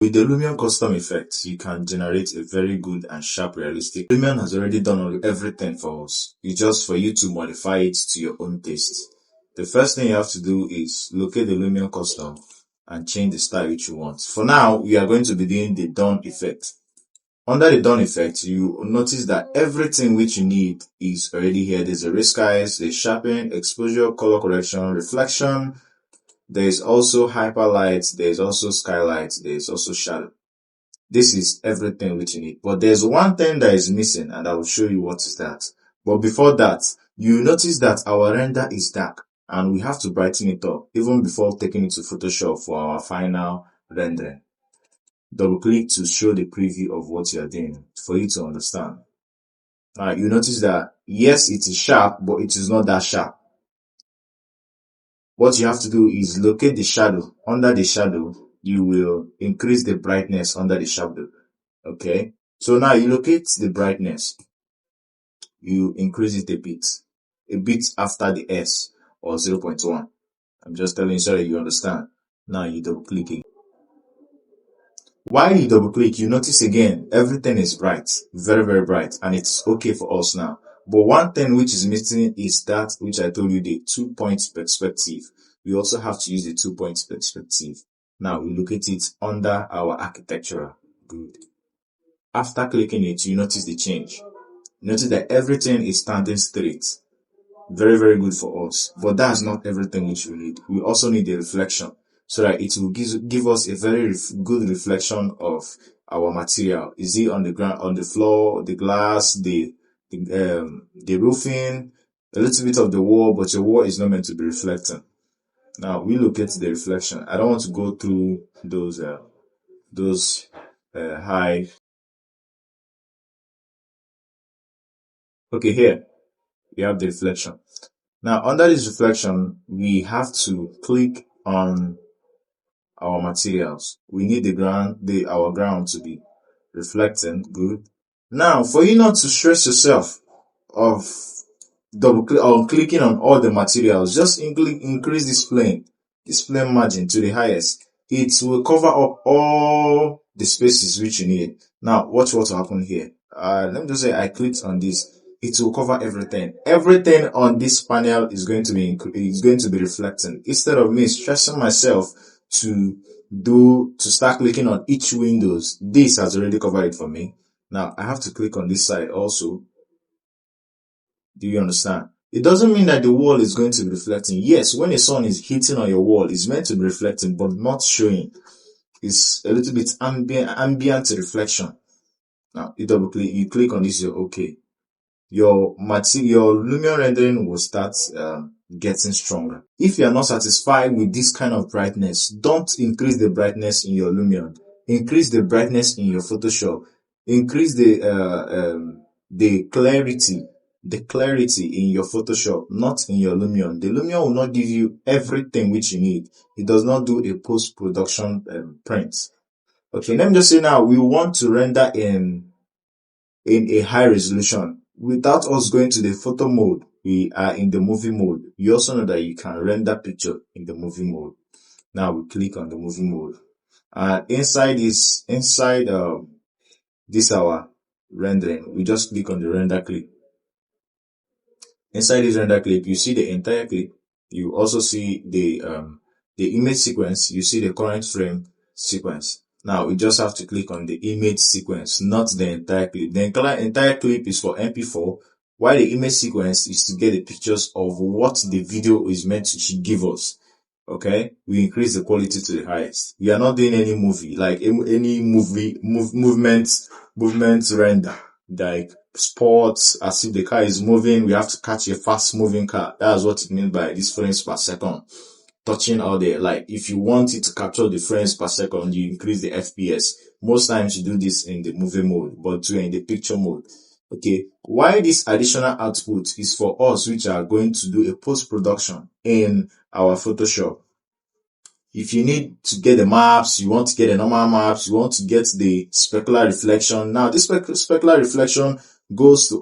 With the Lumion custom effects, you can generate a very good and sharp realistic. Lumion has already done everything for us. It's just for you to modify it to your own taste. The first thing you have to do is locate the Lumion custom and change the style which you want. For now, we are going to be doing the dawn effect. Under the dawn effect, you notice that everything which you need is already here. There's a resize, there's sharpen, exposure, color correction, reflection. There's also hyperlight, there's also skylight, there's also shadow. This is everything which you need. But there's one thing that is missing, and I will show you what is that. But before that, you notice that our render is dark, and we have to brighten it up even before taking it to Photoshop for our final rendering. Double click to show the preview of what you are doing for you to understand. Now you notice that yes, it is sharp, but it is not that sharp. What you have to do is locate the shadow. Under the shadow, you will increase the brightness under the shadow. Okay. So now you locate the brightness. You increase it a bit after the S or 0.1. I'm just telling you so that you understand. Now you double click it. While you double click, you notice again, everything is bright, very, very bright, and it's okay for us now. But one thing which is missing is that which I told you, the 2-point perspective. We also have to use the 2-point perspective. Now we locate it under our architectural. Good. After clicking it, you notice the change. Notice that everything is standing straight. Very, very good for us. But that's not everything which we need. We also need the reflection, so that it will give us a very good reflection of our material. Is it on the ground, on the floor, the glass, the roofing, a little bit of the wall, but your wall is not meant to be reflecting. Now we look at the reflection. I don't want to go through those high. Okay, here we have the reflection. Now under this reflection, we have to click on our materials. We need our ground to be reflecting. Good. Now, for you not to stress yourself of clicking on all the materials, just increase this plane margin to the highest. It will cover up all the spaces which you need. Now, watch what will happen here. Let me just say I clicked on this. It will cover everything. Everything on this panel is going to be reflecting. Instead of me stressing myself to start clicking on each windows, this has already covered it for me. Now I have to click on this side also. Do you understand? It doesn't mean that the wall is going to be reflecting. Yes, when the sun is hitting on your wall, it's meant to be reflecting, but not showing. It's a little bit ambient reflection. Now you double click, you click on this, you're okay. Your Lumion rendering will start getting stronger. If you are not satisfied with this kind of brightness, don't increase the brightness in your Lumion. Increase the brightness in your Photoshop. Increase the clarity in your Photoshop, not in your Lumion. The Lumion will not give you everything which you need. It does not do a post-production print. Okay, let me just say now we want to render in a high resolution. Without us going to the photo mode, we are in the movie mode. You also know that you can render picture in the movie mode. Now we click on the movie mode. Inside this our rendering, we just click on the render clip. Inside this render clip, you see the entire clip. You also see the image sequence. You see the current frame sequence. Now we just have to click on the image sequence, not the entire clip. The entire clip is for MP4, while the image sequence is to get the pictures of what the video is meant to give us. Okay, we increase the quality to the highest. We are not doing any movie, like any movement render, like sports, as if the car is moving, we have to catch a fast moving car. That's what it means by this frames per second. Touching out there, like if you want it to capture the frames per second, you increase the FPS. Most times you do this in the movie mode, but we're in the picture mode. Okay, why this additional output is for us which are going to do a post-production in our Photoshop. If you need to get the maps, you want to get the normal maps, you want to get the specular reflection. Now this specular reflection goes to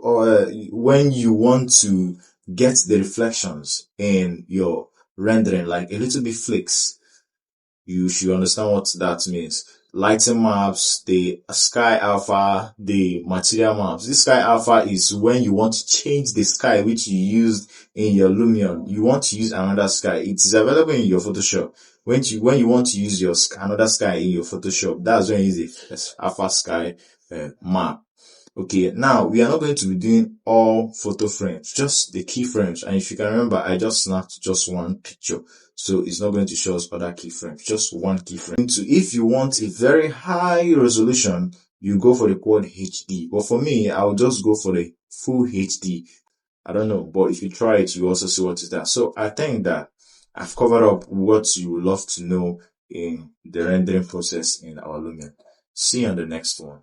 when you want to get the reflections in your rendering, like a little bit flicks. You should understand what that means. lighting maps, the sky alpha, the material maps. This sky alpha is when you want to change the sky which you used in your Lumion. You want to use another sky. It is available in your Photoshop. When you want to use your another sky in your Photoshop, that's when you use the alpha sky map. Okay, now we are not going to be doing all photo frames, just the keyframes. And if you can remember, I just snapped just one picture. So it's not going to show us other keyframes, just one keyframe. If you want a very high resolution, you go for the quad HD. But for me, I'll just go for the full HD. I don't know, but if you try it, you also see what is that. So I think that I've covered up what you would love to know in the rendering process in our Lumion. See you on the next one.